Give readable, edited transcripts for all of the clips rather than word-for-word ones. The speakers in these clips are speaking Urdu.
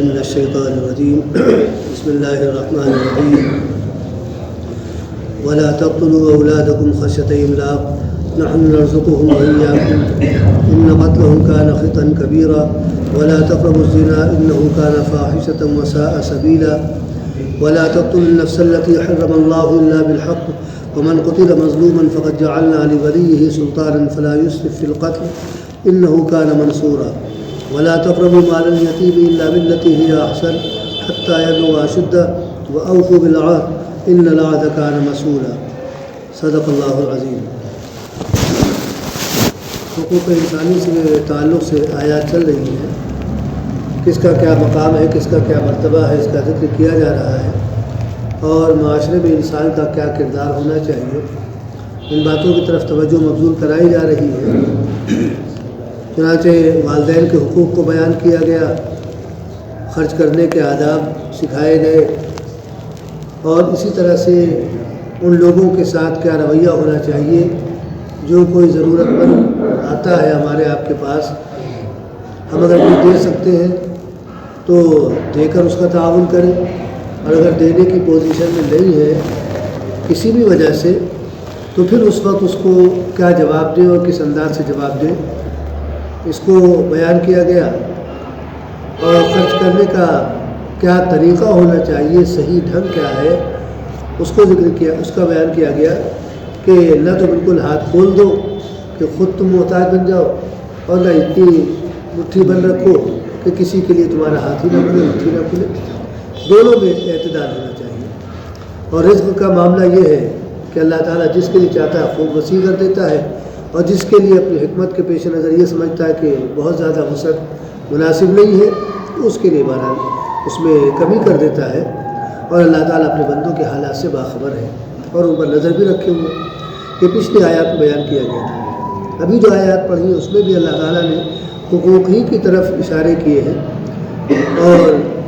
من الشيطان الرجيم بسم الله الرحمن الرحيم ولا تقتلوا أولادكم خشية إملاق نحن نرزقهم وإياكم إن قتلهم كان خطأ كبيرا ولا تقربوا الزنا إنه كان فاحشة وساء سبيلا ولا تقتلوا النفس التي حرم الله إلا بالحق ومن قتل مظلوما فقد جعلنا لوليه سلطانا فلا يسرف في القتل إنه كان منصورا ولا تقربوا مال اليتيم إلا بالتي هي أحسن حتى يبلغ أشده وأوفوا بالعهد إن العهد كان مسؤولا صدق اللہ العظیم۔ حقوق انسانی سے تعلق سے آیات چل رہی ہیں، کس کا کیا مقام ہے، کس کا کیا مرتبہ ہے، اس کا ذکر کیا جا رہا ہے اور معاشرے میں انسان کا کیا کردار ہونا چاہیے، ان باتوں کی طرف توجہ مبذول کرائی جا رہی ہے۔ چنانچہ والدین کے حقوق کو بیان کیا گیا، خرچ کرنے کے آداب سکھائے گئے اور اسی طرح سے ان لوگوں کے ساتھ کیا رویہ ہونا چاہیے جو کوئی ضرورت مند آتا ہے ہمارے آپ کے پاس، ہم اگر کوئی دے سکتے ہیں تو دے کر اس کا تعاون کریں، اور اگر دینے کی پوزیشن میں نہیں ہے کسی بھی وجہ سے تو پھر اس وقت اس کو کیا جواب دیں اور کس انداز سے جواب دیں، اس کو بیان کیا گیا۔ اور خرچ کرنے کا کیا طریقہ ہونا چاہیے، صحیح ڈھنگ کیا ہے، اس کو ذکر کیا، اس کا بیان کیا گیا کہ نہ تو بالکل ہاتھ کھول دو کہ خود تم محتاج بن جاؤ، اور نہ اتنی مٹھی بند رکھو کہ کسی کے لیے تمہارا ہاتھ ہی نہ کھلے، مٹھی نہ کھلے، دونوں میں اعتدال ہونا چاہیے۔ اور رزق کا معاملہ یہ ہے کہ اللہ تعالیٰ جس کے لیے چاہتا ہے خوب وسیع کر دیتا ہے، اور جس کے لیے اپنی حکمت کے پیش نظر یہ سمجھتا ہے کہ بہت زیادہ وسعت مناسب نہیں ہے، اس کے لیے بہرحال اس میں کمی کر دیتا ہے۔ اور اللہ تعالیٰ اپنے بندوں کے حالات سے باخبر ہے اور ان پر نظر بھی رکھے ہوئے۔ یہ پچھلی آیات میں بیان کیا گیا تھا، ابھی جو آیات پڑھی اس میں بھی اللہ تعالیٰ نے حقوق ہی کی طرف اشارے کیے ہیں اور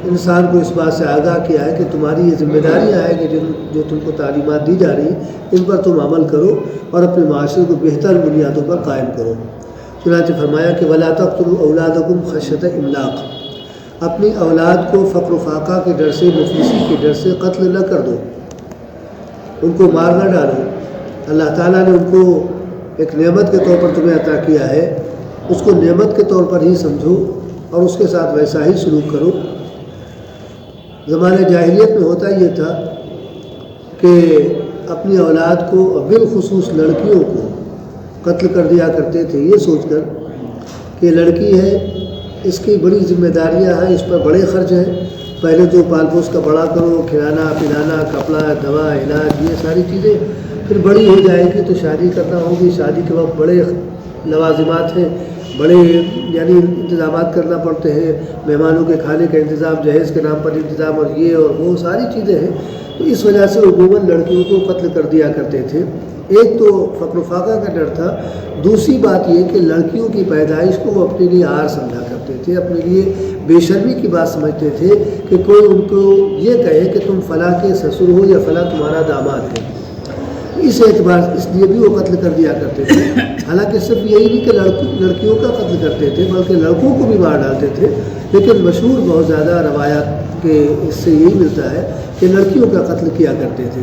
انسان کو اس بات سے آگاہ کیا ہے کہ تمہاری یہ ذمہ داریاں ہیں کہ جو تم کو تعلیمات دی جا رہی ہیں ان پر تم عمل کرو اور اپنے معاشرے کو بہتر بنیادوں پر قائم کرو۔ چنانچہ فرمایا کہ وَلَا تَقْتُلُوا أَوْلَادَكُمْ خَشْيَةَ إِمْلَاقٍ، اپنی اولاد کو فقر و فاقہ کے ڈر سے، مفلسی کے ڈر سے قتل نہ کر دو، ان کو مار نہ ڈالو۔ اللہ تعالیٰ نے ان کو ایک نعمت کے طور پر تمہیں عطا کیا ہے، اس کو نعمت کے طور پر ہی سمجھو اور اس کے ساتھ ویسا ہی سلوک کرو۔ زمانہ جاہلیت میں ہوتا یہ تھا کہ اپنی اولاد کو، بالخصوص لڑکیوں کو قتل کر دیا کرتے تھے، یہ سوچ کر کہ لڑکی ہے، اس کی بڑی ذمہ داریاں ہیں، اس پر بڑے خرچ ہیں، پہلے تو پال پوس کا بڑا کرو، کھلانا پلانا، کپڑا، دوا، علاج، یہ ساری چیزیں، پھر بڑی ہو جائے گی تو شادی کرنا ہوگی، شادی کے وقت بڑے لوازمات ہیں، بڑے یعنی انتظامات کرنا پڑتے ہیں، مہمانوں کے کھانے کا انتظام، جہیز کے نام پر انتظام، اور یہ اور وہ ساری چیزیں ہیں، تو اس وجہ سے عموماً لڑکیوں کو قتل کر دیا کرتے تھے۔ ایک تو فقر و فاقہ کا ڈر تھا، دوسری بات یہ کہ لڑکیوں کی پیدائش کو وہ اپنے لیے عار سمجھا کرتے تھے، اپنے لیے بے شرمی کی بات سمجھتے تھے کہ کوئی ان کو یہ کہے کہ تم فلاں کے سسر ہو یا فلاں تمہارا داماد ہے، اس اعتبار اس لیے بھی وہ قتل کر دیا کرتے تھے۔ حالانکہ صرف یہی نہیں کہ لڑکیوں کا قتل کرتے تھے بلکہ لڑکوں کو بھی مار ڈالتے تھے، لیکن مشہور بہت زیادہ روایات کے اس سے یہی ملتا ہے کہ لڑکیوں کا قتل کیا کرتے تھے۔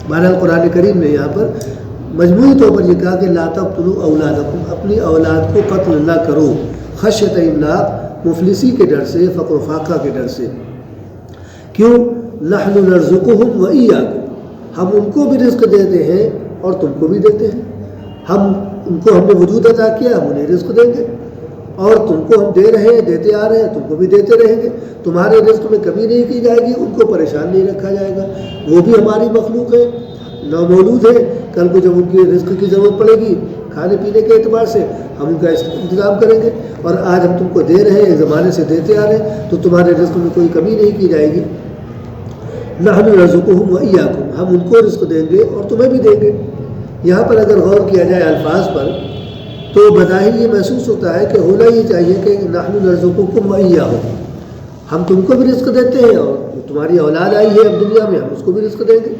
بہرحال قرآن کریم نے یہاں پر مجموعی طور پر یہ کہا کہ لا تقتلوا اولادکم، اپنی اولاد کو قتل نہ کرو، خشیۃ املاق، مفلسی کے ڈر سے، فقر و فاقہ کے ڈر سے۔ کیوں؟ نحن نرزقهم وإياكم، ہم ان کو بھی رزق دیتے ہیں اور تم کو بھی دیتے ہیں، ان کو ہم نے وجود عطا کیا، ہم انہیں رزق دیں گے، اور تم کو ہم دے رہے ہیں، دیتے آ رہے ہیں، تم کو بھی دیتے رہیں گے، تمہارے رزق میں کمی نہیں کی جائے گی، ان کو پریشان نہیں رکھا جائے گا، وہ بھی ہماری مخلوق ہے، نامولود ہے، کل کو جب ان کی رزق کی ضرورت پڑے گی کھانے پینے کے اعتبار سے ہم ان کا انتظام کریں گے، اور آج ہم تم کو دے رہے ہیں، زمانے سے دیتے آ رہے ہیں، تو تمہارے رزق میں کوئی کمی نہیں کی جائے گی۔ نحن نرزقهم وإياكم، ہم ان کو رزق دیں گے اور تمہیں بھی دیں گے۔ یہاں پر اگر غور کیا جائے الفاظ پر تو بظاہر یہ محسوس ہوتا ہے کہ ہونا یہ چاہیے کہ نحن نرزقكم وإياهم، ہم تم کو بھی رزق دیتے ہیں اور تمہاری اولاد آئی ہے اب دنیا میں، ہم اس کو بھی رزق دیں گے،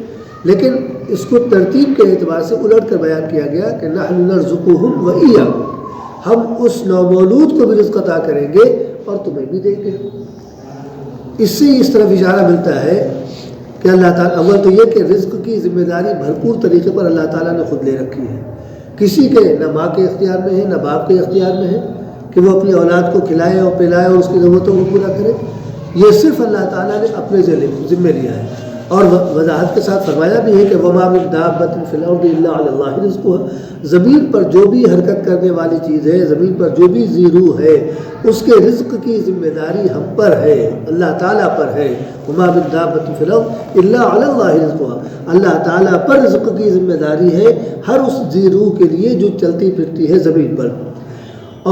لیکن اس کو ترتیب کے اعتبار سے الٹ کر بیان کیا گیا کہ نحن نرزقهم وإياكم، ہم اس نومولود کو بھی رزق عطا کریں گے اور تمہیں بھی دیں گے۔ اس سے اس طرف اشارہ ملتا ہے کہ اللہ تعالیٰ اول تو یہ کہ رزق کی ذمہ داری بھرپور طریقے پر اللہ تعالیٰ نے خود لے رکھی ہے. کسی کے نہ ماں کے اختیار میں ہے نہ باپ کے اختیار میں ہے کہ وہ اپنی اولاد کو کھلائے اور پلائے اور اس کی ضرورتوں کو پورا کرے. یہ صرف اللہ تعالیٰ نے اپنے ذمے لیا ہے. اور وضاحت کے ساتھ فرمایا بھی ہے کہ وَمَا مِن دَابَّةٍ فِي الْأَرْضِ إِلَّا عَلَى اللَّهِ رِزْقُهَا. زمین پر جو بھی حرکت کرنے والی چیز ہے، زمین پر جو بھی ذی روح ہے، اس کے رزق کی ذمہ داری ہم پر ہے، اللہ تعالیٰ پر ہے. وَمَا مِن دَابَّةٍ فِي الْأَرْضِ إِلَّا عَلَى اللَّهِ رِزْقُهَا. اللہ تعالیٰ پر رزق کی ذمہ داری ہے ہر اس ذی روح کے لیے جو چلتی پھرتی ہے زمین پر.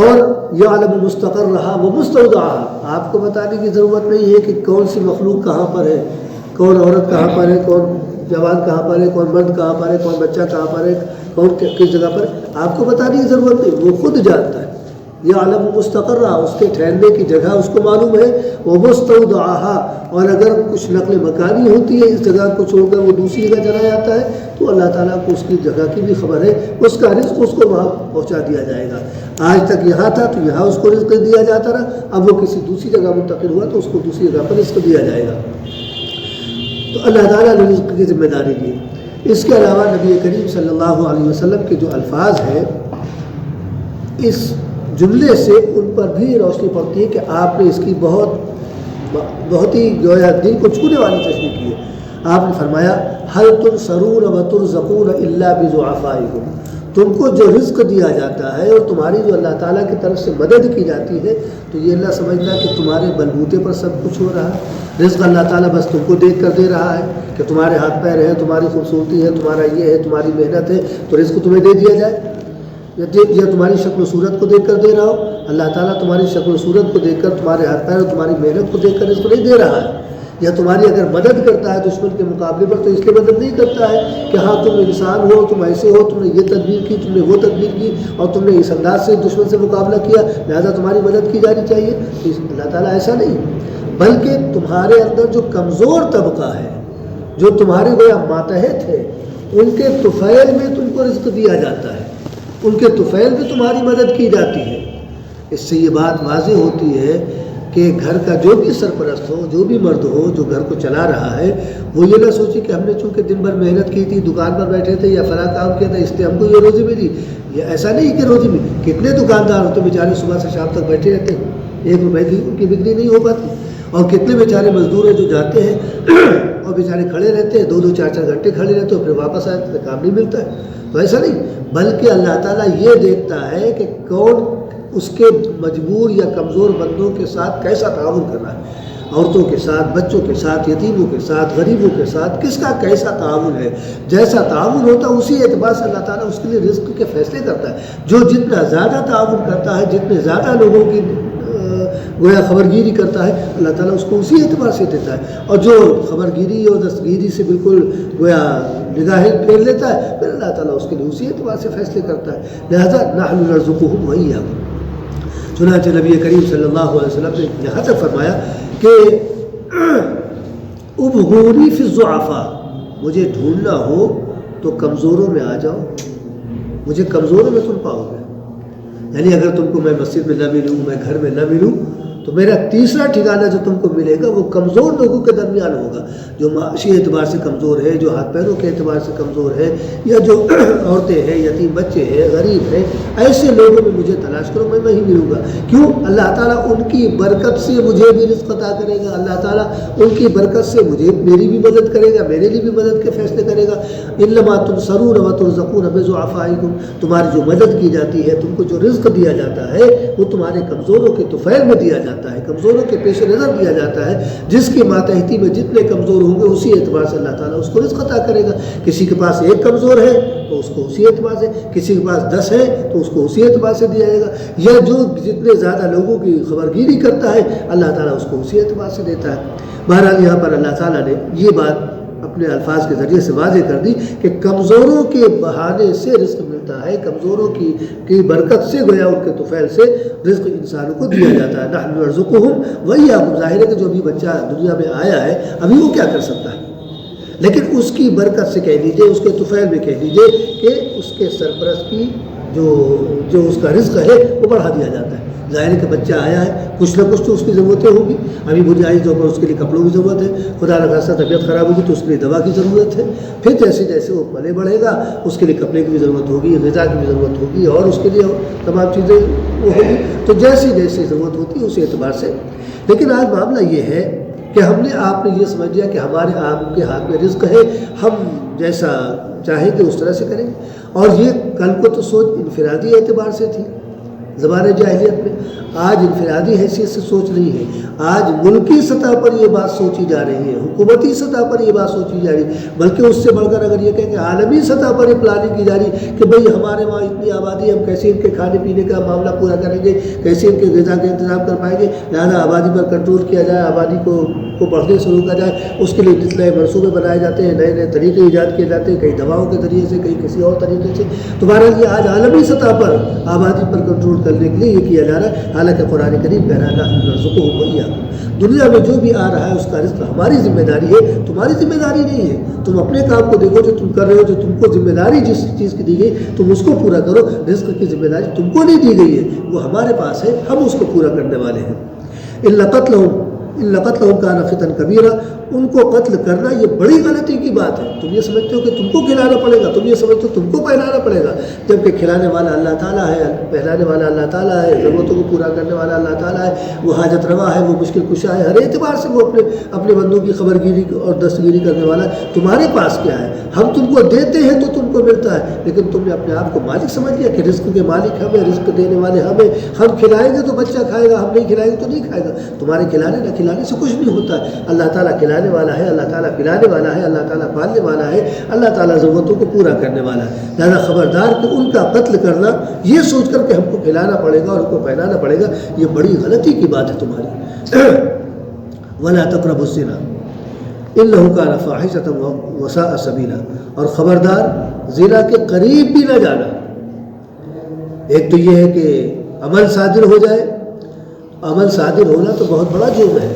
اور یعلم مستقرها ومستودعها. آپ کو بتانے کی ضرورت نہیں ہے کہ کون سی مخلوق کہاں پر ہے، کون عورت کہاں پر ہے، کون جوان کہاں پر ہے، کون مرد کہاں پر ہے، کون بچہ کہاں پر ہے، کون کس جگہ پر. آپ کو بتانے کی ضرورت نہیں، وہ خود جانتا ہے. یعلم مستقرها، اس کے ٹھہرنے کی جگہ اس کو معلوم ہے. ومستودعها، اور اگر کچھ نقل مکانی ہوتی ہے، اس جگہ کو چھوڑ کر وہ دوسری جگہ چلا جاتا ہے تو اللہ تعالیٰ کو اس کی جگہ کی بھی خبر ہے. اس کا رزق اس کو وہاں پہنچا دیا جائے گا. آج تک یہاں تھا تو یہاں اس کو رزق دیا جاتا رہا، اب وہ کسی دوسری جگہ منتقل ہوا تو اس کو دوسری جگہ پر رزق دیا جائے گا. تو اللہ تعالیٰ نے رزق کی ذمہ داری دی. اس کے علاوہ نبی کریم صلی اللہ علیہ وسلم کے جو الفاظ ہیں، اس جملے سے ان پر بھی روشنی پڑتی ہے کہ آپ نے اس کی بہت ہی گویا دل کو چھونے والی تشریح کی ہے. آپ نے فرمایا هل تنصرون وترزقون الا بضعفائكم. تم کو جو رزق دیا جاتا ہے اور تمہاری جو اللہ تعالیٰ کی طرف سے مدد کی جاتی ہے تو یہ اللہ سمجھنا کہ تمہارے بلبوتے پر سب کچھ ہو رہا ہے. رزق اللہ تعالیٰ بس تم کو دیکھ کر دے رہا ہے کہ تمہارے ہاتھ پیر ہیں، تمہاری خوبصورتی ہے، تمہارا یہ ہے، تمہاری محنت ہے تو رزق تمہیں دے دیا جائے. یا تمہاری شکل و صورت کو دیکھ کر دے رہا ہو. اللہ تعالیٰ تمہاری شکل و صورت کو دیکھ کر، تمہارے ہاتھ پیر اور تمہاری محنت کو دیکھ کر رزق نہیں دے رہا ہے. یا تمہاری اگر مدد کرتا ہے دشمن کے مقابلے پر تو اس لیے مدد نہیں کرتا ہے کہ ہاں تم انسان ہو، تم ایسے ہو، تم نے یہ تدبیر کی، تم نے وہ تدبیر کی اور تم نے اس انداز سے دشمن سے مقابلہ کیا لہذا تمہاری مدد کی جانی چاہیے. اللہ تعالیٰ ایسا نہیں، بلکہ تمہارے اندر جو کمزور طبقہ ہے، جو تمہارے گویا ماتحت ہے، ان کے طفیل میں تم کو رزق دیا جاتا ہے، ان کے طفیل میں تمہاری مدد کی جاتی ہے. اس سے یہ بات واضح ہوتی ہے کہ گھر کا جو بھی سرپرست ہو، جو بھی مرد ہو جو گھر کو چلا رہا ہے، وہ یہ نہ سوچے کہ ہم نے چونکہ دن بھر محنت کی تھی، دکان پر بیٹھے تھے یا فلاں کام کیا تھا اس لیے ہم کو یہ روزی ملی. یہ ایسا نہیں کہ روزی ملی. کتنے دکاندار ہوتے بیچارے صبح سے شام تک بیٹھے رہتے ہیں، 1 روپے کی ان کی بکری نہیں ہو پاتی. اور کتنے بیچارے مزدور ہیں جو جاتے ہیں اور بیچارے کھڑے رہتے ہیں، 2-2 4-4 گھنٹے کھڑے رہتے ہیں اور پھر واپس آئے تو کام نہیں ملتا ہے. تو ایسا نہیں، بلکہ اللہ تعالیٰ یہ دیکھتا ہے کہ کون اس کے مجبور یا کمزور بندوں کے ساتھ کیسا تعاون کر رہا ہے. عورتوں کے ساتھ، بچوں کے ساتھ، یتیموں کے ساتھ، غریبوں کے ساتھ کس کا کیسا تعاون ہے. جیسا تعاون ہوتا ہے اسی اعتبار سے اللہ تعالیٰ اس کے لیے رزق کے فیصلے کرتا ہے. جو جتنا زیادہ تعاون کرتا ہے، جتنے زیادہ لوگوں کی گویا خبرگیری کرتا ہے، اللہ تعالیٰ اس کو اسی اعتبار سے دیتا ہے. اور جو خبرگیری اور دستگیری سے بالکل گویا نگاہیں پھیر لیتا ہے، پھر اللہ تعالیٰ اس کے لیے اسی اعتبار سے فیصلے کرتا ہے. لہذا نحن نرزقهم وإياكم. چنانچہ نبی کریم صلی اللہ علیہ وسلم نے یہاں تک فرمایا کہ ابغونی فی الضعفاء، مجھے ڈھونڈنا ہو تو کمزوروں میں آ جاؤ، مجھے کمزوروں میں تم پاؤ گے. یعنی اگر تم کو میں مسجد میں نہ ملوں، میں گھر میں نہ ملوں، تو میرا تیسرا ٹھکانہ جو تم کو ملے گا وہ کمزور لوگوں کے درمیان ہوگا. جو معاشی اعتبار سے کمزور ہے، جو ہاتھ پیروں کے اعتبار سے کمزور ہے، یا جو عورتیں ہیں، یتیم بچے ہیں، غریب ہیں، ایسے لوگوں میں مجھے تلاش کرو، میں وہیں ملوں گا. کیوں؟ اللہ تعالیٰ ان کی برکت سے مجھے بھی رزق عطا کرے گا. اللہ تعالیٰ ان کی برکت سے میری بھی مدد کرے گا، میرے لیے بھی مدد کے فیصلے کرے گا. انما تنصرون وترزقون بضعفائکم، تمہاری جو مدد کی جاتی ہے، تم کو جو رزق دیا جاتا ہے وہ تمہارے کمزوروں کے طفیل میں دیا جاتا ہے، کمزوروں کے پیش نظر دیا جاتا ہے. جس کی ماتحتی میں جتنے کمزور ہوں گے اسی اعتبار سے اللہ تعالیٰ اس کو رزق عطا کرے گا. کسی کے پاس 1 کمزور ہے تو اس کو اسی اعتبار سے، کسی کے پاس 10 ہے تو اس کو اسی اعتبار سے دیا جائے گا. یا جو جتنے زیادہ لوگوں کی خبرگیری کرتا ہے اللہ تعالیٰ اس کو اسی اعتبار سے دیتا ہے. بہرحال یہاں پر اللہ تعالیٰ نے یہ بات اپنے الفاظ کے ذریعے سے واضح کر دی کہ کمزوروں کے بہانے سے رزق ملتا ہے، کمزوروں کی برکت سے گویا ان کے طفیل سے رزق انسانوں کو دیا جاتا ہے. نحن نرزقهم وإياكم. ظاہر ہے کہ جو بھی بچہ دنیا میں آیا ہے ابھی وہ کیا کر سکتا ہے، لیکن اس کی برکت سے کہہ دیجئے، اس کے طفیل میں کہہ دیجئے کہ اس کے سرپرست کی جو اس کا رزق ہے وہ بڑھا دیا جاتا ہے. ظاہر ہے کہ بچہ آیا ہے، کچھ نہ کچھ تو اس کی ضرورتیں ہوگی، ابھی بنیادی طور پر اس کے لیے کپڑوں کی ضرورت ہے، خدا نخواستہ طبیعت خراب ہوگی تو اس کے لیے دوا کی ضرورت ہے، پھر جیسے جیسے وہ پلے بڑھے گا اس کے لیے کپڑے کی بھی ضرورت ہوگی، غذا کی بھی ضرورت ہوگی، اور اس کے لیے تمام چیزیں وہ ہوگی، تو جیسی جیسی ضرورت ہوتی ہے اسی اعتبار سے۔ لیکن آج معاملہ یہ ہے کہ ہم نے آپ نے یہ سمجھ لیا کہ ہمارے آپ کے ہاتھ میں رزق ہے، ہم جیسا چاہیں گے اس طرح سے کریں، اور یہ کل کو تو سوچ انفرادی اعتبار سے تھی زمانے جاہلیت میں، آج انفرادی حیثیت سے سوچ نہیں ہے، آج ملکی سطح پر یہ بات سوچی جا رہی ہے، حکومتی سطح پر یہ بات سوچی جا رہی ہے، بلکہ اس سے بڑھ کر اگر یہ کہیں کہ عالمی سطح پر یہ پلاننگ کی جا رہی ہے کہ بھئی ہمارے وہاں اتنی آبادی، ہم کیسے ان کے کھانے پینے کا معاملہ پورا کریں گے، کیسے ان کے غذا کا انتظام کر پائیں گے، لہٰذا آبادی پر کنٹرول کیا جائے، آبادی کو بڑھنے سے روکا جائے، اس کے لیے نئے منصوبے بنائے جاتے ہیں، نئے نئے طریقے ایجاد کیے جاتے ہیں، کئی دواؤں کے ذریعے سے، کئی کسی اور طریقے سے۔ تو بہرحال یہ آج عالمی سطح پر آبادی پر کنٹرول کرنے کے لیے یہ کیا جا رہا ہے، حالانکہ قرآن کریم کہہ رہا ہے نحن نرزقہم وإیاکم، دنیا میں جو بھی آ رہا ہے اس کا رزق ہماری ذمہ داری ہے، تمہاری ذمہ داری نہیں ہے۔ تم اپنے کام کو دیکھو جو تم کر رہے ہو، جو تم کو ذمہ داری جس چیز کی دی گئی تم اس کو پورا کرو، رزق کی ذمہ داری تم کو نہیں دی گئی ہے، وہ ہمارے پاس ہے، ہم اس کو پورا کرنے والے ہیں۔ الا قتلہم کان خطأ کبیرا، ان کو قتل کرنا یہ بڑی غلطی کی بات ہے۔ تم یہ سمجھتے ہو کہ تم کو کھلانا پڑے گا، تم یہ سمجھتے ہو تم کو پہنانا پڑے گا، جبکہ کھلانے والا اللہ تعالیٰ ہے، پہنانے والا اللہ تعالیٰ ہے، ضرورتوں کو پورا کرنے والا اللہ تعالیٰ ہے، وہ حاجت روا ہے، وہ مشکل کشا ہے، ہر اعتبار سے وہ اپنے بندوں کی خبر گیری اور دستگیری کرنے والا ہے۔ تمہارے پاس کیا ہے؟ ہم تم کو دیتے ہیں تو تم کو ملتا ہے، لیکن تم نے اپنے آپ کو مالک سمجھ لیا کہ رزق کے مالک ہمیں، رزق دینے والے ہمیں، ہم کھلائیں گے تو بچہ کھائے گا، ہم نہیں کھلائیں گے تو نہیں کھائے گا۔ تمہارے کھلانے نہ کھلانے سے کچھ نہیں ہوتا ہے، اللہ تعالیٰ کھلانے والا ہے، اللہ تعالیٰ پلانے والا ہے، اللہ تعالیٰ پالنے والا ہے، اللہ تعالیٰ ضرورتوں کو پورا کرنے والا ہے۔ لہٰذا خبردار کہ ان کا قتل کرنا یہ سوچ کر کہ ہم کو کھلانا پڑے گا اور ان کو پہنانا پڑے گا، یہ بڑی غلطی کی بات ہے تمہاری۔ وَلَا تَقْرَبُوا الزِّنَا إِنَّهُ كَانَ فَاحِشَةً وَسَاءَ سَبِيلًا، اور خبردار زنا کے قریب بھی نہ جانا۔ ایک تو یہ ہے کہ عمل صادر ہو جائے، عمل صادر ہونا تو بہت بڑا جرم ہے،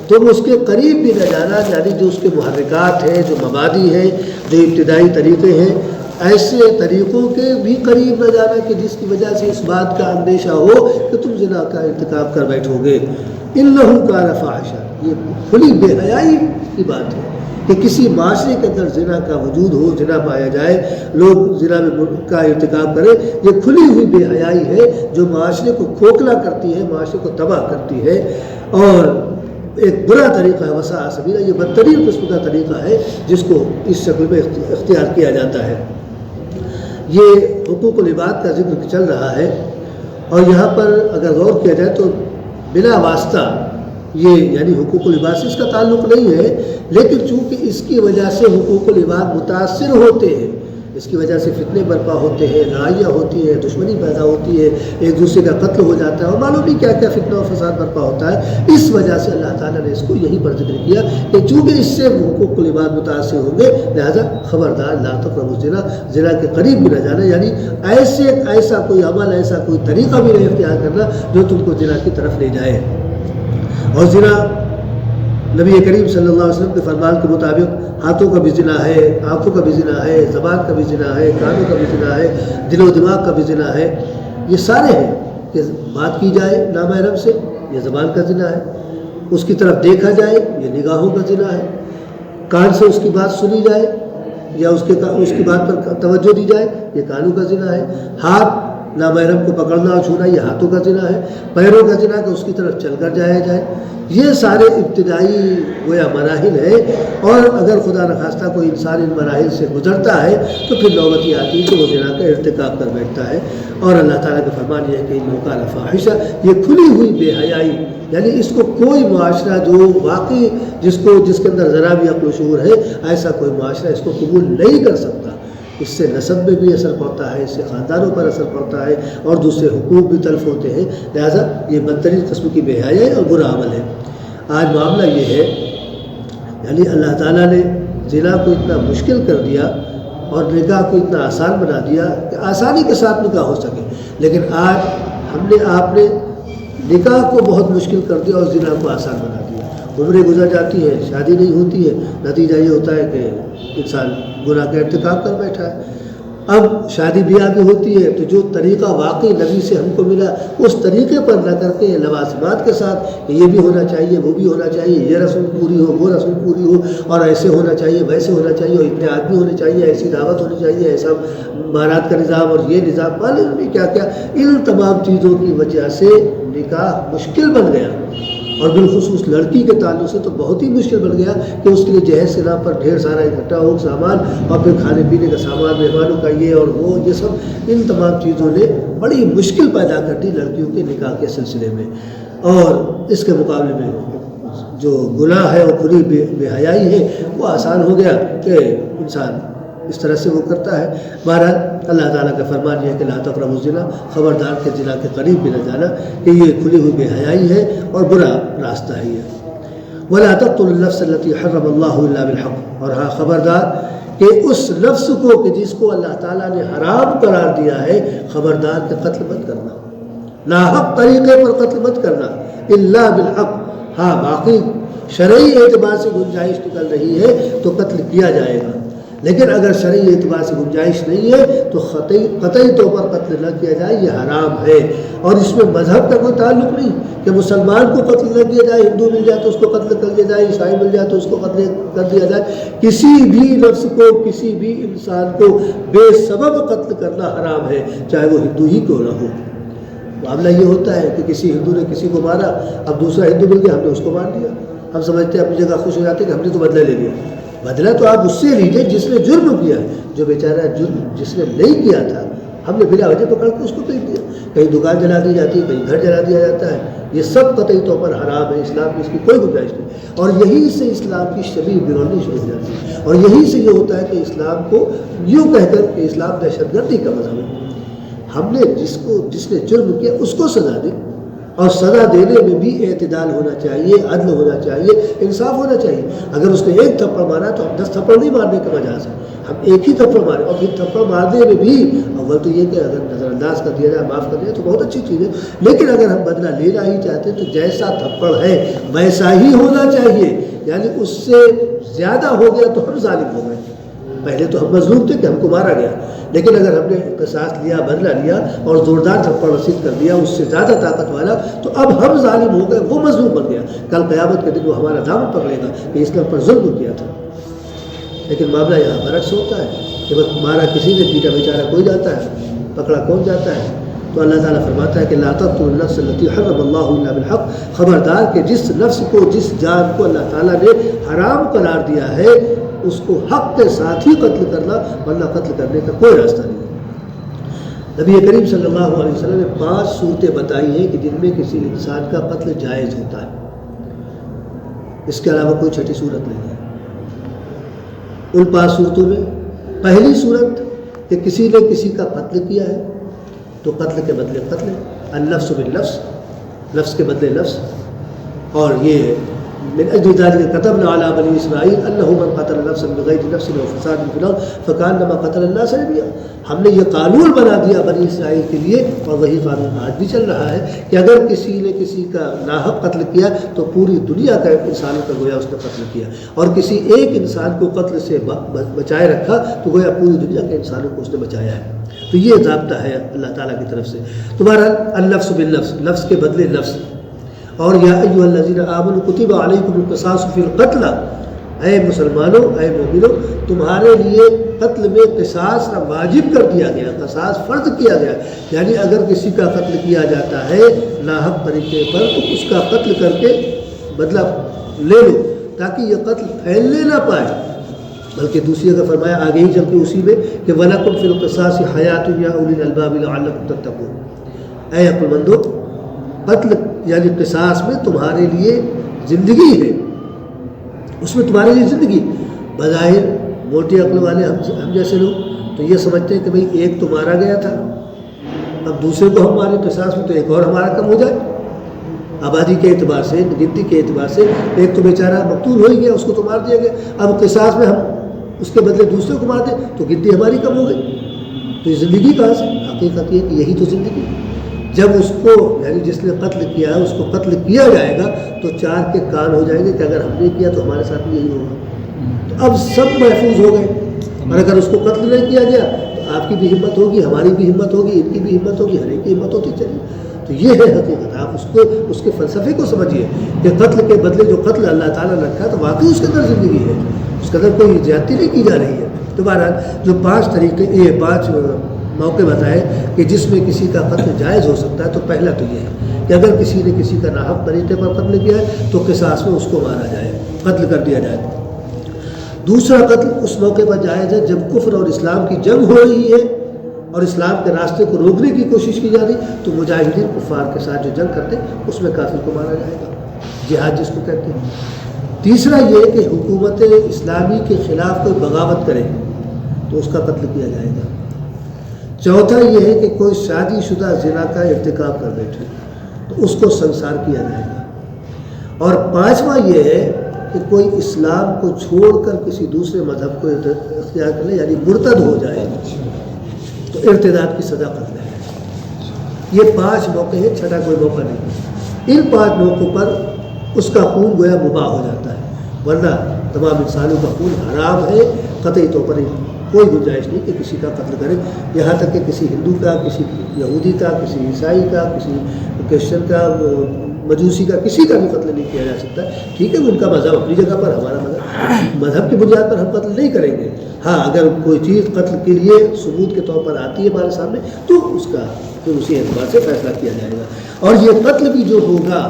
تم اس کے قریب بھی نہ جانا، یعنی جو اس کے محرکات ہیں، جو مبادی ہیں، جو ابتدائی طریقے ہیں، ایسے طریقوں کے بھی قریب نہ جانا کہ جس کی وجہ سے اس بات کا اندیشہ ہو کہ تم زنا کا ارتکاب کر بیٹھو گے۔ إِنَّهُ كَانَ فَاحِشًا، یہ کھلی بے حیائی کی بات ہے کہ کسی معاشرے کے اندر زنا کا وجود ہو، زنا پایا جائے، لوگ زنا کا ارتکاب کریں، یہ کھلی ہوئی بے حیائی ہے جو معاشرے کو کھوکھلا کرتی ہے، معاشرے کو تباہ کرتی ہے، اور ایک برا طریقہ ہے وساء سبیلا، یہ بدترین قسم کا طریقہ ہے جس کو اس شکل میں اختیار کیا جاتا ہے۔ یہ حقوق العباد کا ذکر چل رہا ہے، اور یہاں پر اگر غور کیا جائے تو بلا واسطہ یہ یعنی حقوق العباد سے اس کا تعلق نہیں ہے، لیکن چونکہ اس کی وجہ سے حقوق العباد متاثر ہوتے ہیں، اس کی وجہ سے فتنے برپا ہوتے ہیں، لڑائیاں ہوتی ہیں، دشمنی پیدا ہوتی ہے، ایک دوسرے کا قتل ہو جاتا ہے، اور معلوم نہیں کیا کیا فتنہ اور فساد برپا ہوتا ہے۔ اس وجہ سے اللہ تعالیٰ نے اس کو یہیں پر ذکر کیا کہ چونکہ اس سے حقوق العباد متاثر ہوں گے، لہذا خبردار لا تقربوا الزنا، زنا کے قریب بھی نہ جانا، یعنی ایسا کوئی عمل، ایسا کوئی طریقہ بھی نہیں اختیار کرنا جو تم کو زنا کی طرف لے جائے۔ اور زنا نبی کریم صلی اللہ علیہ وسلم کے فرمان کے مطابق ہاتھوں کا بھی زنا ہے، آنکھوں کا بھی زنا ہے، زبان کا بھی زنا ہے، کانوں کا بھی زنا ہے، دل و دماغ کا بھی زنا ہے، یہ سارے ہیں کہ بات کی جائے نامحرم سے، یہ زبان کا زنا ہے، اس کی طرف دیکھا جائے، یہ نگاہوں کا زنا ہے، کان سے اس کی بات سنی جائے یا اس کی بات پر توجہ دی جائے، یہ کانوں کا زنا ہے، ہاتھ نامحرم کو پکڑنا اور چھونا یہ ہاتھوں کا زنا ہے، پیروں کا زنا کہ اس کی طرف چل کر جایا جائے، یہ سارے ابتدائی گویا مراحل ہیں، اور اگر خدا نخواستہ کوئی انسان ان مراحل سے گزرتا ہے تو پھر نوبت یہ آتی ہے کہ وہ زنا کا ارتکاب کر بیٹھتا ہے، اور اللہ تعالیٰ کا فرمان یہ ہے کہ إِنَّهُ كَانَ فَاحِشًا، یہ کھلی ہوئی بے حیائی، یعنی اس کو کوئی معاشرہ جو واقعی جس کے اندر ذرا بھی عقل و شعور ہے، ایسا کوئی معاشرہ اس کو قبول نہیں کر سکتا۔ اس سے نسب میں بھی اثر پڑتا ہے، اس سے خاندانوں پر اثر پڑتا ہے، اور دوسرے حقوق بھی تلف ہوتے ہیں، لہذا یہ بدترین قسم کی بے حیائی اور برا عمل ہے۔ آج معاملہ یہ ہے، یعنی اللہ تعالیٰ نے زنا کو اتنا مشکل کر دیا اور نکاح کو اتنا آسان بنا دیا کہ آسانی کے ساتھ نکاح ہو سکے، لیکن آج آپ نے نکاح کو بہت مشکل کر دیا اور زنا کو آسان بنا دیا۔ عمریں گزر جاتی ہے، شادی نہیں ہوتی ہے، نتیجہ یہ ہوتا ہے کہ انسان گناہ کا ارتکاب کر بیٹھا ہے۔ اب شادی بیاہ بھی ہوتی ہے تو جو طریقہ واقعی نبی سے ہم کو ملا اس طریقے پر نہ کر کے لوازمات کے ساتھ یہ بھی ہونا چاہیے وہ بھی ہونا چاہیے، یہ رسم پوری ہو وہ رسم پوری ہو، اور ایسے ہونا چاہیے ویسے ہونا چاہیے، اور اتنے آدمی ہونے چاہیے، ایسی دعوت ہونی چاہیے، ایسا بارات کا نظام اور یہ نظام، معلوم نہیں کیا کیا، ان تمام چیزوں کی وجہ سے نکاح مشکل بن گیا، اور بالخصوص لڑکی کے تعلق سے تو بہت ہی مشکل بن گیا کہ اس کے لیے جہیز کے نام پر ڈھیر سارا اکٹھا ہو سامان، اور پھر کھانے پینے کا سامان، مہمانوں کا یہ اور وہ، یہ سب ان تمام چیزوں نے بڑی مشکل پیدا کر دی لڑکیوں کے نکاح کے سلسلے میں۔ اور اس کے مقابلے میں جو گناہ ہے اور کھلی بے حیائی ہے وہ آسان ہو گیا کہ انسان اس طرح سے وہ کرتا ہے۔ بہرحال اللہ تعالیٰ کا فرمان یہ ہے کہ لا تقربوا الزنا، خبردار کہ زنا کے قریب بھی نہ جانا، کہ یہ کھلی ہوئی بے حیائی ہے اور برا راستہ ہے یہ۔ ولا تقتلوا النفس التي حرم الله الا بالحق، اور ہاں خبردار کہ اس نفس کو کہ جس کو اللہ تعالیٰ نے حرام قرار دیا ہے، خبردار کہ قتل مت کرنا، ناحق طریقے پر قتل مت کرنا، الا بالحق، ہاں باقی شرعی اعتبار سے گنجائش نکل رہی ہے تو قتل کیا جائے گا، لیکن اگر شرعی اعتبار سے گنجائش نہیں ہے تو قطعی طور پر قتل نہ کیا جائے، یہ حرام ہے۔ اور اس میں مذہب کا کوئی تعلق نہیں کہ مسلمان کو قتل نہ کیا جائے، ہندو مل جائے تو اس کو قتل کر دیا جائے، عیسائی مل جائے تو اس کو قتل کر دیا جائے، کسی بھی نفس کو، کسی بھی انسان کو بے سبب قتل کرنا حرام ہے، چاہے وہ ہندو ہی کیوں نہ ہو۔ معاملہ یہ ہوتا ہے کہ کسی ہندو نے کسی کو مارا، اب دوسرا ہندو مل گیا، ہم نے اس کو مار دیا، ہم سمجھتے ہیں اپنی جگہ خوش ہو جاتے ہیں کہ ہم نے تو بدلہ لے لیا۔ بدلہ تو آپ اس سے لیجیے جس نے جرم کیا، جو بیچارہ جرم جس نے نہیں کیا تھا ہم نے بلا وجہ پکڑ کے اس کو پیٹ دیا، کہیں دکان جلا دی جاتی ہے، کہیں گھر جلا دیا جاتا ہے، یہ سب قطعی طور پر حرام ہے، اسلام میں اس کی کوئی گنجائش نہیں، اور یہی سے اسلام کی شبیہ برونی شروع ہو جاتی ہے، اور یہی سے یہ ہوتا ہے کہ اسلام کو یوں کہہ کر کہ اسلام دہشت گردی کا مذہب ہے۔ ہم نے جس نے جرم کیا اس کو سزا دی، اور سزا دینے میں بھی اعتدال ہونا چاہیے، عدل ہونا چاہیے، انصاف ہونا چاہیے۔ اگر اس نے ایک تھپڑ مارا تو ہم 10 تھپڑ نہیں مارنے کا مجاز ہے، ہم ایک ہی تھپڑ مارے، اور پھر تھپڑ مارنے میں بھی اول تو یہ کہ اگر نظر انداز کر دیا جائے، معاف کر دیا تو بہت اچھی چیز ہے، لیکن اگر ہم بدلہ لینا ہی چاہتے ہیں تو جیسا تھپڑ ہے ویسا ہی ہونا چاہیے، یعنی اس سے زیادہ ہو گیا تو ہم ظالم ہو گئے۔ پہلے تو ہم مظلوم تھے کہ ہم کو مارا گیا، لیکن اگر ہم نے قصاص لیا، بدلہ لیا اور زوردار تھپڑ رسید کر دیا اس سے زیادہ طاقت والا، تو اب ہم ظالم ہو گئے، وہ مظلوم بن گیا، کل قیامت کے دن وہ ہمارا دامن پکڑے گا کہ اس نے ہم پر ظلم کیا تھا۔ لیکن معاملہ یہاں برعکس ہوتا ہے کہ بس مارا کسی نے، پیٹا بیچارہ کوئی جاتا ہے، پکڑا کون جاتا ہے۔ تو اللہ تعالیٰ فرماتا ہے کہ لا تقتلوا النفس التي حرم الله الا بالحق، خبردار کہ جس نفس کو، جس جان کو اللہ تعالیٰ نے حرام قرار دیا ہے اس کو حق کے ساتھ ہی قتل کرنا، ورنہ قتل کرنے کا کوئی راستہ نہیں ہے۔ نبی کریم صلی اللہ علیہ وسلم نے 5 صورتیں بتائی ہیں کہ جن میں کسی انسان کا قتل جائز ہوتا ہے، اس کے علاوہ کوئی چھٹی صورت نہیں ہے۔ ان 5 صورتوں میں پہلی صورت کہ کسی نے کسی کا قتل کیا ہے تو قتل کے بدلے قتل، النفس بالنفس، نفس کے بدلے نفس، اور یہ من اجل ذلك كتبنا على بني اسرائيل انه من قتل نفسا بغير نفس او فساد في الارض فكانما قتل الناس جميعا، ہم نے یہ قانون بنا دیا بنی اسرائیل کے لیے، اور وہی قانون آج بھی چل رہا ہے کہ اگر کسی نے کسی کا ناحق قتل کیا تو پوری دنیا کا انسانوں کا گویا اس نے قتل کیا، اور کسی ایک انسان کو قتل سے بچائے رکھا تو گویا پوری دنیا کے انسانوں کو اس نے بچایا ہے۔ تو یہ ضابطہ ہے اللہ تعالیٰ کی طرف سے۔ تمہارا النفس بالنفس، نفس کے بدلے نفس، اور یا ایھا الذین آمنوا کتب علیکم القصاص فی القتل، اے مسلمانوں، اے مومنوں، تمہارے لیے قتل میں قصاص واجب کر دیا گیا، قصاص فرض کیا گیا، یعنی اگر کسی کا قتل کیا جاتا ہے ناحق طریقے پر تو اس کا قتل کر کے بدلہ لے لو تاکہ یہ قتل پھیلنے نہ پائے۔ بلکہ دوسری اگر فرمایا آگے ہی چل کے اسی میں کہ وَلَكُمْ فِي الْقِصَاصِ حَيَاةٌ يَا أُولِي الْأَلْبَابِ لَعَلَّكُمْ تَتَّقُونَ، اے عقل مندو، قتل یعنی قصاص میں تمہارے لیے زندگی ہے، اس میں تمہارے لیے زندگی۔ بظاہر موٹی عقل والے ہم جیسے لوگ تو یہ سمجھتے ہیں کہ بھئی ایک تو مارا گیا تھا، اب دوسرے کو ہم مارے قصاص میں تو ایک اور ہمارا کم ہو جائے، آبادی کے اعتبار سے، گنتی کے اعتبار سے ایک تو بیچارہ مقتول ہو ہی گیا، اس کو تو مار دیا گیا، اب قصاص میں ہم اس کے بدلے دوسرے کو مار دیں تو گنتی ہماری کم ہو گئی، تو یہ زندگی کہاں سے؟ حقیقت یہ کہ یہی تو زندگی ہے۔ جب اس کو یعنی جس نے قتل کیا ہے اس کو قتل کیا جائے گا تو 4 کے کان ہو جائیں گے کہ اگر ہم نے کیا تو ہمارے ساتھ بھی یہی ہوگا، تو اب سب محفوظ ہو گئے، اور اگر اس کو قتل نہیں کیا گیا تو آپ کی بھی ہمت ہوگی، ہماری بھی ہمت ہوگی، ان کی بھی ہمت ہوگی، ہر ایک کی ہمت ہوتی چلی. تو یہ ہے حقیقت. آپ اس کے فلسفے کو سمجھیے کہ قتل کے بدلے جو قتل اللہ تعالیٰ نے رکھا تو واقعی اس کے اندر زندگی ہے، اس کے اندر کوئی زیادتی نہیں کی جا رہی ہے. تو بہرحال جو 5 طریقے، یہ 5 موقع بتائے کہ جس میں کسی کا قتل جائز ہو سکتا ہے، تو پہلا تو یہ ہے کہ اگر کسی نے کسی کا ناحق طریقے پر قتل کیا ہے تو قصاص میں اس کو مارا جائے، قتل کر دیا جائے. دوسرا قتل اس موقع پر جائز ہے جب کفر اور اسلام کی جنگ ہو رہی ہے اور اسلام کے راستے کو روکنے کی کوشش کی جا رہی، تو مجاہدین کفار کے ساتھ جو جنگ کرتے اس میں کافر کو مارا جائے گا، جہاد جس کو کہتے ہیں. تیسرا یہ کہ حکومت اسلامی کے خلاف کوئی بغاوت کرے تو اس کا قتل کیا جائے گا. چوتھا یہ ہے کہ کوئی شادی شدہ زنا کا ارتکاب کر بیٹھے تو اس کو سنسار کیا جائے گا. اور 5واں یہ ہے کہ کوئی اسلام کو چھوڑ کر کسی دوسرے مذہب کو اختیار کر لے، یعنی مرتد ہو جائے تو ارتداد کی سزا قتل ہے. یہ 5 موقع ہیں، چھٹا کوئی موقع نہیں. ان 5 موقعوں پر اس کا خون گویا مباح ہو جاتا ہے، ورنہ تمام انسانوں کا خون حرام ہے. قطعی طور پر کوئی گنجائش نہیں کہ کسی کا قتل کرے، یہاں تک کہ کسی ہندو کا، کسی یہودی کا، کسی عیسائی کا، کسی کرسچن کا، مجوسی کا، کسی کا بھی قتل نہیں کیا جا سکتا. ٹھیک ہے، ان کا مذہب اپنی جگہ پر، ہمارا مذہب کی بنیاد پر ہم قتل نہیں کریں گے. ہاں اگر کوئی چیز قتل کے لیے ثبوت کے طور پر آتی ہے ہمارے سامنے تو اس کا پھر اسی اعتبار سے فیصلہ کیا جائے گا. اور یہ قتل بھی جو ہوگا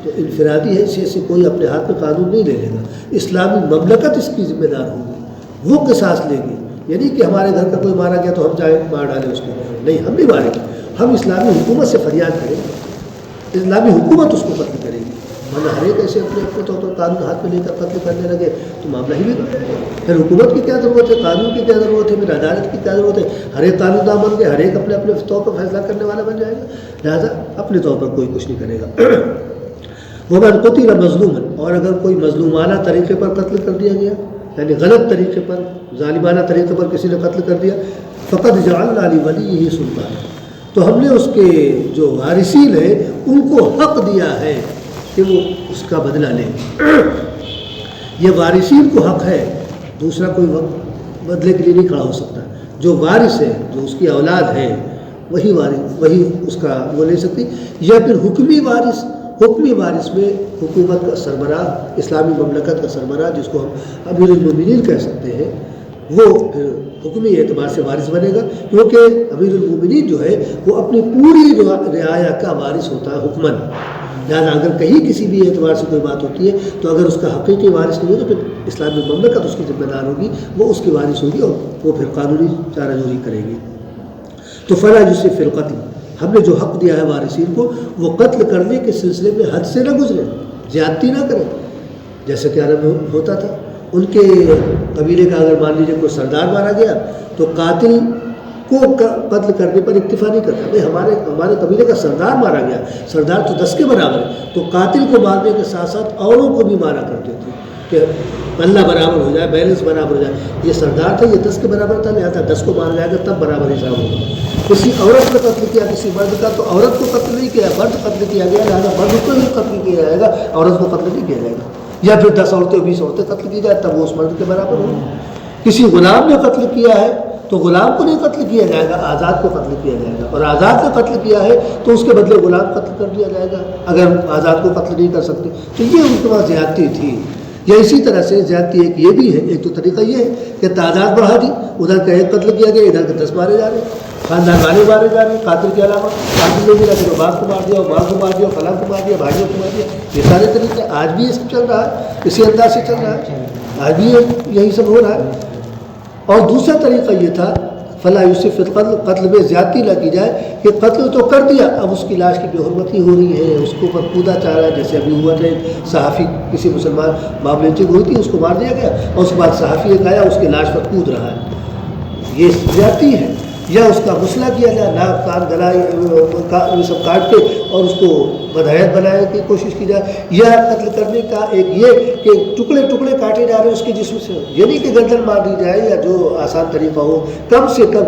تو انفرادی حیثیت سے کوئی اپنے ہاتھ میں قانون نہیں لے لے گا، اسلامی مملکت اس کی ذمہ دار ہوگی، وہ قصاص لے گی. یعنی کہ ہمارے گھر کا کوئی مارا گیا تو ہم جائیں مار ڈالیں اس کو، نہیں، ہم نہیں ماریں گے. ہم اسلامی حکومت سے فریاد کریں گے، اسلامی حکومت اس کو قتل کرے گی. ورنہ ہر ایک ایسے اپنے طور پر قانون ہاتھ میں لے کر قتل کرنے لگے تو معاملہ ہی بگڑ. پھر حکومت کی کیا ضرورت ہے، قانون کی کیا ضرورت ہے، پھر عدالت کی کیا ضرورت ہے. ہر ایک قانون داں بن کے ہر ایک اپنے اپنے طور پر فیصلہ کرنے والا بن جائے گا. لہٰذا اپنے طور پر کوئی کچھ نہیں کرے گا. وَمَنْ قُتِلَ مَظْلُومًا، اور اگر کوئی مظلومانہ طریقے پر قتل کر دیا گیا، یعنی غلط طریقے پر، ظالمانہ طریقے پر کسی نے قتل کر دیا، فَقَدْ جَعَلْنَا لِوَلِيِّهِ سُلْطَانًا، تو ہم نے اس کے جو وارثین ہیں ان کو حق دیا ہے کہ وہ اس کا بدلہ لیں. یہ وارثین کو حق ہے، دوسرا کوئی بدلے کے لیے نہیں کھڑا ہو سکتا. جو وارث ہے، جو اس کی اولاد ہے، وہی وارث، وہی اس کا وہ لے سکتی. یا پھر حکمی وارث، حکمی وارث میں حکومت کا سربراہ، اسلامی مملکت کا سربراہ جس کو ہم امیر المومنین کہہ سکتے ہیں، وہ پھر حکمی اعتبار سے وارث بنے گا، کیونکہ امیر المومنین جو ہے وہ اپنی پوری رعایا کا وارث ہوتا ہے حکماً. لہٰذا اگر کہیں کسی بھی اعتبار سے کوئی بات ہوتی ہے تو اگر اس کا حقیقی وارث نہیں ہو تو پھر اسلامی مملکت اس کی ذمہ دار ہوگی، وہ اس کی وارث ہوگی اور وہ پھر قانونی چارہ جوری کرے گی. تو فلا یوسف فی القتل، ہم نے جو حق دیا ہے وارثین کو، وہ قتل کرنے کے سلسلے میں حد سے نہ گزرے، زیادتی نہ کریں. جیسے کہ عرب میں ہوتا تھا، ان کے قبیلے کا اگر مان لیجیے کوئی سردار مارا گیا تو قاتل کو قتل کرنے پر اکتفا نہیں کرتا. بھائی ہمارے قبیلے کا سردار مارا گیا، سردار تو 10 کے برابر ہے، تو قاتل کو مارنے کے ساتھ ساتھ اوروں کو بھی مارا کرتے تھے کہ پلہ برابر ہو جائے، بیلنس برابر ہو جائے. یہ سردار تھا، یہ 10 کے برابر تھا، لہٰذا 10 کو مار جائے گا تب برابر حساب ہوگا. کسی عورت نے قتل کیا کسی مرد کا تو عورت کو قتل نہیں کیا، مرد قتل کیا گیا، لہٰذا مرد کو ہی قتل کیا جائے گا، عورت کو قتل نہیں کیا جائے گا. یا پھر 10 عورتیں 20 عورتیں قتل کی جائے تب وہ اس مرد کے برابر ہوگی. کسی غلام نے قتل کیا ہے تو غلام کو نہیں قتل کیا جائے گا، آزاد کو قتل کیا جائے گا. اور آزاد نے قتل کیا ہے تو اس کے بدلے غلام قتل کر دیا جائے گا اگر آزاد کو قتل نہیں کر سکتے. تو یہ ان کے پاس زیادتی تھی. یا اسی طرح سے زیادتی ایک یہ بھی ہے، ایک تو طریقہ یہ ہے کہ تعداد بڑھا دی، ادھر کا 1 قتل کیا گیا، ادھر کے 10 مارے جا رہے ہیں، خاندان والے مارے جا رہے ہیں قاتل کے علاوہ. قاتل نے بھی رکھے باپ کو مار دیا، ماں کو مار دیا، فلاں کو مار دیا، بھائیوں کو مار دیا. یہ سارے طریقے آج بھی یہ سب چل رہا ہے، اسی انداز سے چل رہا ہے، آج بھی یہی سب ہو رہا ہے. اور دوسرا طریقہ یہ تھا فلا یوسف القتل، قتل میں زیادتی نہ کی جائے کہ قتل تو کر دیا، اب اس کی لاش کی بے حرمتی ہو رہی ہے، اس کے اوپر کودا چاہ رہا ہے. جیسے ابھی ہوا تھا صحافی، کسی مسلمان معاملے چیک ہوئی تھی، اس کو مار دیا گیا اور اس کے بعد صحافی ایک آیا اس کی لاش پر کود رہا ہے. یہ زیادتی ہے. یا اس کا غسلہ کیا جائے، ناک کان گلا یہ سب کاٹ کے اور اس کو بدحیت بنانے کی کوشش کی جائے. یا قتل کرنے کا ایک یہ کہ ٹکڑے ٹکڑے کاٹے جا رہے ہیں اس کے جسم سے، یہ نہیں کہ گردن مار دی جائے یا جو آسان طریقہ ہو. کم سے کم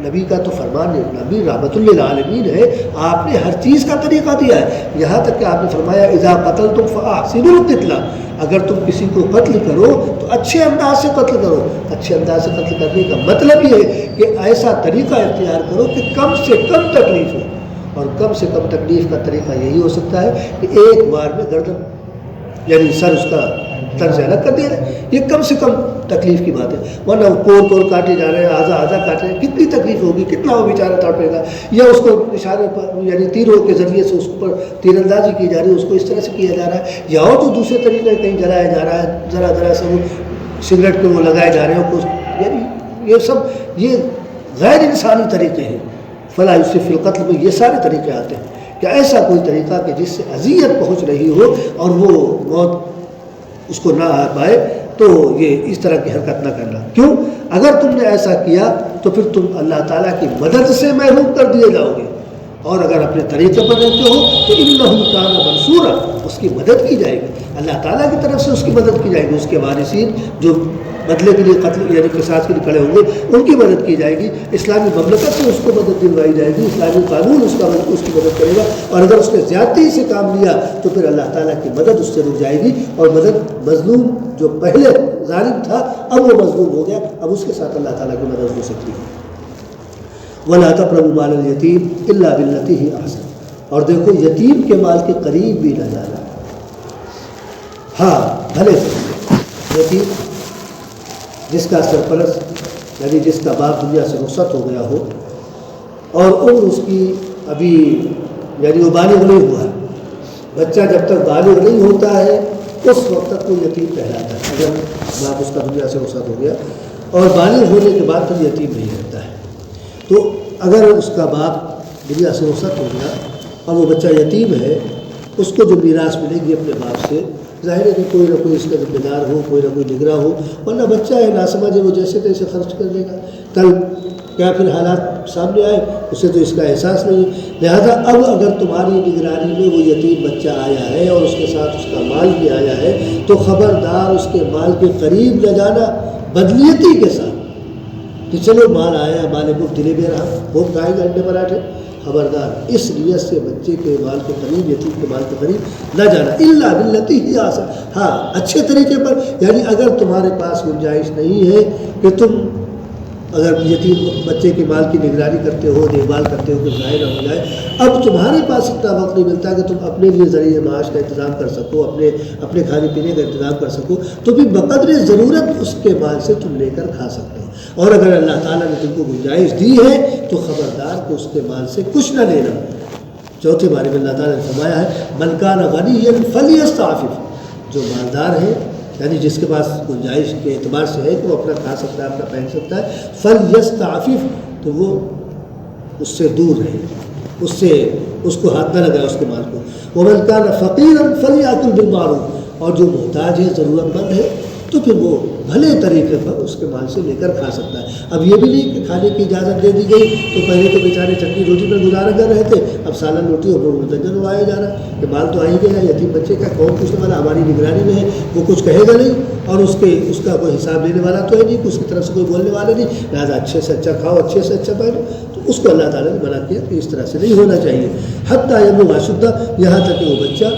نبی کا تو فرمان ہے، نبی رحمت للعالمین ہے، آپ نے ہر چیز کا طریقہ دیا ہے. یہاں تک کہ آپ نے فرمایا اذا قتلتم فاحسنوا القتلہ، اگر تم کسی کو قتل کرو تو تو اچھے انداز سے قتل کرو. اچھے انداز سے قتل کرنے کا مطلب یہ ہے کہ ایسا طریقہ اختیار کرو کہ کم سے کم تکلیف ہو, اور کم سے کم تکلیف کا طریقہ یہی ہو سکتا ہے کہ ایک بار میں گردن یعنی سر اس کا تن سے الگ کر دیا جائے. یہ کم سے کم تکلیف کی بات ہے, ورنہ کوڑ کاٹے جا رہے ہیں, اعضا کاٹ رہے ہیں, کتنی تکلیف ہوگی, کتنا وہ بیچارہ تڑپے گا. یا اس کو اشارے پر یعنی تیروں کے ذریعے سے اس پر تیر اندازی کی جا رہی ہے, اس کو اس طرح سے کیا جا رہا ہے, یا اور جو دوسرے طریقے کہیں جلایا جا رہا ہے, ذرا سے وہ سگریٹ پہ وہ لگائے جا رہے ہیں, یعنی یہ سب یہ غیر انسانی طریقے ہیں. فلا یوسف فی القتل میں یہ سارے طریقے آتے ہیں کہ ایسا کوئی طریقہ کہ جس سے اذیت پہنچ رہی ہو اور وہ موت اس کو نہ آ پائے, تو یہ اس طرح کی حرکت نہ کرنا. کیوں؟ اگر تم نے ایسا کیا تو پھر تم اللہ تعالیٰ کی مدد سے محروم کر دیے جاؤ گے, اور اگر اپنے طریقے پر رہتے ہو تو انہ کان منصورا, اس کی مدد کی جائے گی, اللہ تعالیٰ کی طرف سے اس کی مدد کی جائے گی. اس کے وارثین جو بدلے کے لیے قتل یعنی قصاص کے لیے کھڑے ہوں گے ان کی مدد کی جائے گی. اسلامی مملکت سے اس کو مدد دلوائی جائے گی, اسلامی قانون اس کی مدد کرے گا, اور اگر اس نے زیادتی سے کام لیا تو پھر اللہ تعالیٰ کی مدد اس سے رک جائے گی, اور مدد مظلوم جو پہلے ظالم تھا اب وہ مظلوم ہو گیا, اب اس کے ساتھ اللہ تعالیٰ کی مدد ہو سکتی ہے. وَلَا تَقْرَبُوا مَالَ الْيَتِيمِ إِلَّا بِالَّتِي هِيَ أَحْسَنُ, اور دیکھو یتیم کے مال کے قریب بھی نہ جانا. ہاں بھلے سے یتیم جس کا سرپرست یعنی جس کا باپ دنیا سے رخصت ہو گیا ہو اور عمر اس کی ابھی یعنی وہ بالغ نہیں ہوا ہے, بچہ جب تک بالغ نہیں ہوتا ہے اس وقت تک وہ یتیم کہلاتا ہے. اگر باپ اس کا دنیا سے رخصت ہو گیا اور بالغ ہونے کے بعد پھر یتیم نہیں رہتا ہے, تو اگر اس کا باپ دنیا سے رخصت ہو گیا اور وہ بچہ یتیم ہے, اس کو جو میراث ملے گی اپنے باپ سے, ظاہر ہے کہ کوئی نہ کوئی اس کا ذمہ دار ہو, کوئی نہ کوئی نگراں ہو, ورنہ بچہ ہے ناسمجھ ہے, وہ جیسے تیسے خرچ کر لے گا. کل کیا پھر حالات سامنے آئے اسے تو اس کا احساس نہیں ہے. لہذا اب اگر تمہاری نگرانی میں وہ یتیم بچہ آیا ہے اور اس کے ساتھ اس کا مال بھی آیا ہے تو خبردار اس کے مال کے قریب نہ جانا بدنیتی کے ساتھ کہ چلو مال آیا, مال مفت دلے میں رہا, وہ کھائے گا انڈے پراٹھے. خبردار اس نیت سے بچے کے مال کے قریب, یتیم کے مال کے قریب نہ جانا. الا باللتی ہی آسان, ہاں اچھے طریقے پر, یعنی اگر تمہارے پاس گنجائش نہیں ہے کہ تم اگر یتیم بچے کے مال کی نگرانی کرتے ہو, دیکھ بھال کرتے ہو کہ ضائع نہ ہو جائے, اب تمہارے پاس اتنا وقت نہیں ملتا کہ تم اپنے لیے ذریعہ معاش کا انتظام کر سکو, اپنے کھانے پینے کا انتظام کر سکو, تو بھی بقدر ضرورت اس کے مال سے تم لے کر کھا سکتے ہو. اور اگر اللہ تعالیٰ نے تم کو گنجائش دی ہے تو خبردار کہ اس کے مال سے کچھ نہ لینا. چوتھے بارے میں اللہ تعالیٰ نے فرمایا ہے من کان غنیا فلیستعفف, جو مالدار ہے یعنی جس کے پاس گنجائش کے اعتبار سے ہے کہ وہ اپنا کھا سکتا ہے, اپنا پہن سکتا ہے, فلیستعفف, تو وہ اس سے دور رہے, اس کو ہاتھ نہ لگائے اس کے مال کو. ومن کان فقیرا فلیأکل بالمعروف, اور جو محتاج ہے, ضرورت مند ہے, تو پھر وہ بھلے طریقے پر اس کے مال سے لے کر کھا سکتا ہے. اب یہ بھی نہیں کہ کھانے کی اجازت دے دی گئی تو پہلے تو بیچارے چٹنی روٹی پر گزارا کر رہے تھے, اب سالن روٹی اور منتجن اڑایا جا رہا ہے کہ مال تو آ ہی گیا, یتیم بچے کا کون پوچھنے والا, ہماری نگرانی میں ہے, وہ کچھ کہے گا نہیں, اور اس کا کوئی حساب لینے والا تو ہے نہیں, اس کی طرف سے کوئی بولنے والا نہیں, لہٰذا اچھے سے اچھا کھاؤ, اچھے سے اچھا پہنو. تو اس کو اللہ تعالیٰ نے منع کیا کہ اس طرح سے نہیں ہونا چاہیے. حتیٰ یبلغ اشدہ, یہاں تک کہ وہ بچہ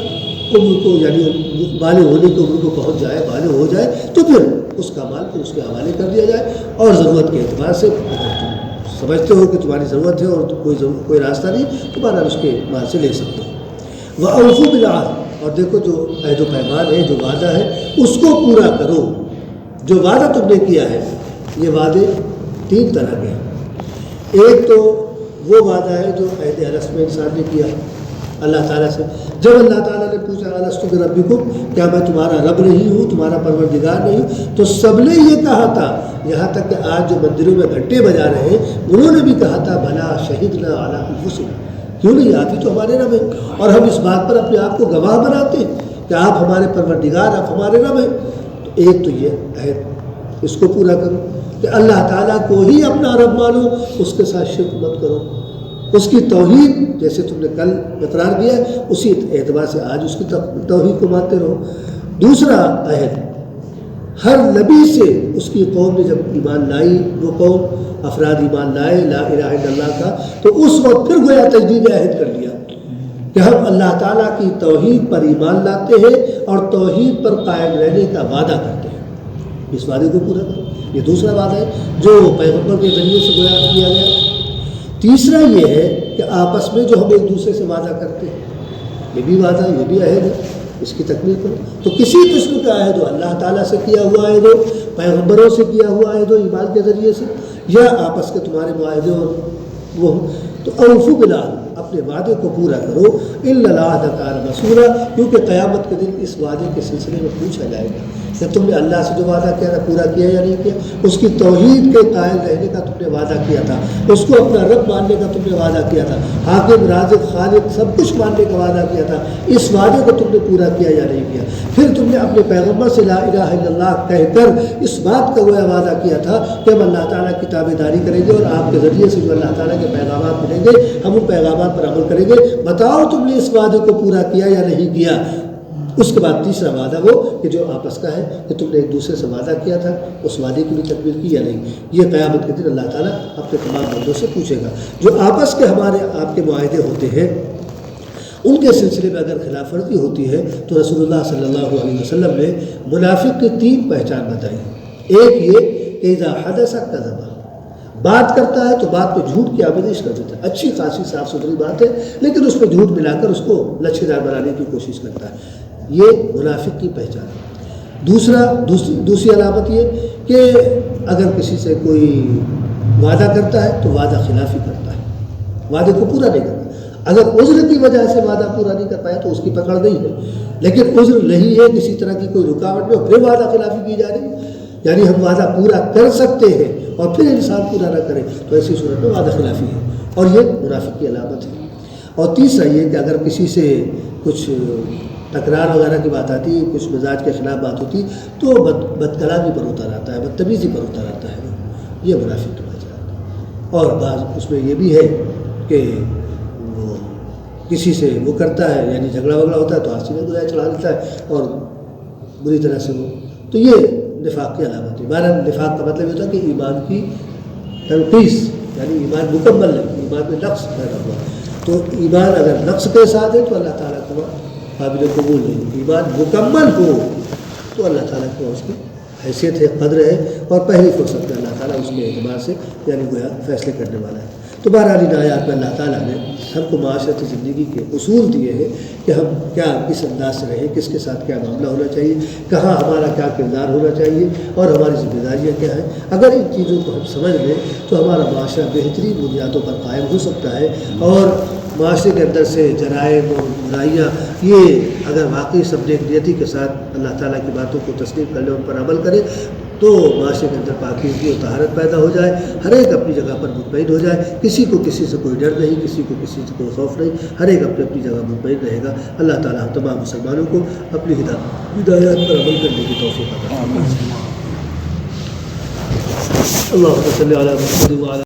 عمر کو یعنی بالغ ہونے کی عمر کو پہنچ جائے, بالغ ہو جائے, تو پھر اس کا مال پھر اس کے حوالے کر دیا جائے. اور ضرورت کے اعتبار سے اگر تم سمجھتے ہو کہ تمہاری ضرورت ہے اور کوئی راستہ نہیں, تو بہرحال اس کے مال سے لے سکتے ہو. وَأَوْفُوا بِالْعَهْدِ, اور دیکھو جو عہد و پیمان ہے, جو وعدہ ہے, اس کو پورا کرو. جو وعدہ تم نے کیا ہے, یہ وعدے تین طرح کے ہیں. ایک تو وہ وعدہ ہے جو عہد الست میں انسان نے کیا اللہ تعالیٰ سے. جب اللہ تعالیٰ نے پوچھا الست بربکم, کیا میں تمہارا رب نہیں ہوں, تمہارا پروردگار نہیں ہوں, تو سب نے یہ کہا تھا, یہاں تک کہ آج جو مندروں میں گھنٹے بجا رہے ہیں انہوں نے بھی کہا تھا بھلا شہدنا علی انفسنا, کیوں نہیں, آپ ہی تو ہمارے رب ہیں, اور ہم اس بات پر اپنے آپ کو گواہ بناتے ہیں کہ آپ ہمارے پروردگار, آپ ہمارے رب ہیں. تو ایک تو یہ عہد, اس کو پورا کرو کہ اللہ تعالیٰ کو ہی اپنا رب مانو, اس کے ساتھ شرک مت کرو, اس کی توحید جیسے تم نے کل اقرار کیا ہے اسی اعتبار سے آج اس کی توحید کو مانتے رہو. دوسرا عہد, ہر نبی سے اس کی قوم نے جب ایمان لائی, وہ قوم افراد ایمان لائے لا الہ الا اللہ کا, تو اس وقت پھر گویا تجدید عہد کر لیا کہ ہم اللہ تعالیٰ کی توحید پر ایمان لاتے ہیں اور توحید پر قائم رہنے کا وعدہ کرتے ہیں. اس وعدے کو پورا کرو۔ یہ دوسرا وعدہ ہے جو پیغمبر کے ذریعے سے گویا کیا گیا۔ تیسرا یہ ہے کہ آپس میں جو ہم ایک دوسرے سے وعدہ کرتے ہیں، یہ بھی وعدہ، یہ بھی عہد ہے، اس کی تکمیل کرو۔ تو کسی قسم کا عہد ہو، اللہ تعالیٰ سے کیا ہوا عہد ہو، پیغمبروں سے کیا ہوا عہد ہو ایمان کے ذریعے سے، یا آپس کے تمہارے معاہدے اور وہ ہوں، تو اوفوا بالعہد، اپنے وعدے کو پورا کرو، الا العہد کان مسئولا، کیونکہ قیامت کے دن اس وعدے کے سلسلے میں پوچھا جائے گا کہ تم نے اللہ سے جو وعدہ کیا تھا پورا کیا یا نہیں کیا، اس کی توحید کے قائل رہنے کا تم نے وعدہ کیا تھا، اس کو اپنا رب ماننے کا تم نے وعدہ کیا تھا، حاکم رازق خالق سب کچھ ماننے کا وعدہ کیا تھا، اس وعدے کو تم نے پورا کیا یا نہیں کیا۔ پھر تم نے اپنے پیغمبر سے لا الہ الا اللہ کہہ کر اس بات کا گویا وعدہ کیا تھا کہ ہم اللہ تعالیٰ کی تابعداری کریں گے اور آپ کے ذریعے سے جو اللہ تعالیٰ کے پیغامات ملیں گے ہم ان پیغامات پر عمل کریں گے، بتاؤ تم نے اس وعدے کو پورا کیا یا نہیں کیا۔ اس کے بعد تیسرا وعدہ وہ کہ جو آپس کا ہے کہ تم نے ایک دوسرے سے وعدہ کیا تھا، اس وعدے کی بھی تکمیل کی یا نہیں۔ یہ قیامت کے دن اللہ تعالیٰ اپنے تمام بندوں سے پوچھے گا۔ جو آپس کے ہمارے آپ کے معاہدے ہوتے ہیں ان کے سلسلے میں اگر خلاف ورزی ہوتی ہے تو رسول اللہ صلی اللہ علیہ وسلم نے منافق کی 3 پہچان بتائی۔ ایک یہ کہ اذا حدث کذب، بات کرتا ہے تو بات پہ جھوٹ کی آمیزش کر دیتا ہے، اچھی خاصی صاف ستھری بات ہے لیکن اس پہ جھوٹ ملا کر اس کو لچھیدار بنانے کی کوشش کرتا ہے، یہ منافق کی پہچان ہے۔ دوسری علامت یہ کہ اگر کسی سے کوئی وعدہ کرتا ہے تو وعدہ خلافی کرتا ہے، وعدے کو پورا نہیں کرتا۔ اگر عذر کی وجہ سے وعدہ پورا نہیں کر پایا تو اس کی پکڑ نہیں ہے، لیکن عذر نہیں ہے، کسی طرح کی کوئی رکاوٹ میں پھر وعدہ خلافی کی جا رہی ہے، یعنی ہم وعدہ پورا کر سکتے ہیں اور پھر انسان پورا نہ کرے تو ایسی صورت میں وعدہ خلافی ہے، اور یہ منافق کی علامت ہے۔ اور تیسرا یہ کہ اگر کسی سے کچھ تکرار وغیرہ کی بات آتی ہے، کچھ مزاج کے خلاف بات ہوتی تو بد کلامی پر ہوتا رہتا ہے، بدتمیزی پر ہوتا رہتا ہے، یہ منافق کی پہچان ہے۔ اور بعض اس میں یہ بھی ہے کہ وہ کسی سے وہ کرتا ہے، یعنی جھگڑا وگڑا ہوتا ہے تو آنسو میں گزار چڑھا لیتا ہے اور بری طرح سے وہ، تو یہ نفاق کی علامت ہے۔ بہرحال نفاق کا مطلب یہ ہوتا ہے کہ ایمان کی تنقیص، یعنی ایمان مکمل نہیں، ایمان میں نقص پیدا ہوا، تو ایمان اگر نقص کے ساتھ ہے تو اللہ تعالیٰ کو قابل قبول نہیں، ایمان مکمل ہو تو اللہ تعالیٰ کو اس کی حیثیت ہے، قدر ہے، اور پہلی فرصت میں اللہ تعالیٰ اس کے اعتبار سے یعنی گویا فیصلے کرنے والا ہے۔ تو بہرحال ان آیات میں اللہ تعالیٰ نے ہم کو معاشرتی زندگی کے اصول دیے ہیں کہ ہم کیا کس انداز سے رہیں، کس کے ساتھ کیا معاملہ ہونا چاہیے، کہاں ہمارا کیا کردار ہونا چاہیے اور ہماری ذمہ داریاں کیا ہیں۔ اگر ان چیزوں کو ہم سمجھ لیں تو ہمارا معاشرہ بہترین بنیادوں پر قائم ہو سکتا ہے، اور معاشرے کے اندر سے جرائم اور برائیاں یہ اگر واقعی سب نیکیتی کے ساتھ اللہ تعالیٰ کی باتوں کو تسلیم کر لیں، ان پر عمل کریں تو معاشرے کے اندر پاکیزگی اور طہارت پیدا ہو جائے، ہر ایک اپنی جگہ پر مطمئن ہو جائے، کسی کو کسی سے کوئی ڈر نہیں، کسی کو کسی سے کوئی خوف نہیں، ہر ایک اپنی جگہ مطمئن رہے گا۔ اللہ تعالیٰ ہم تمام مسلمانوں کو اپنی ہدایات پر عمل کرنے کی توفیق عطا فرمائے۔ اللہم صلی علی محمد وعلی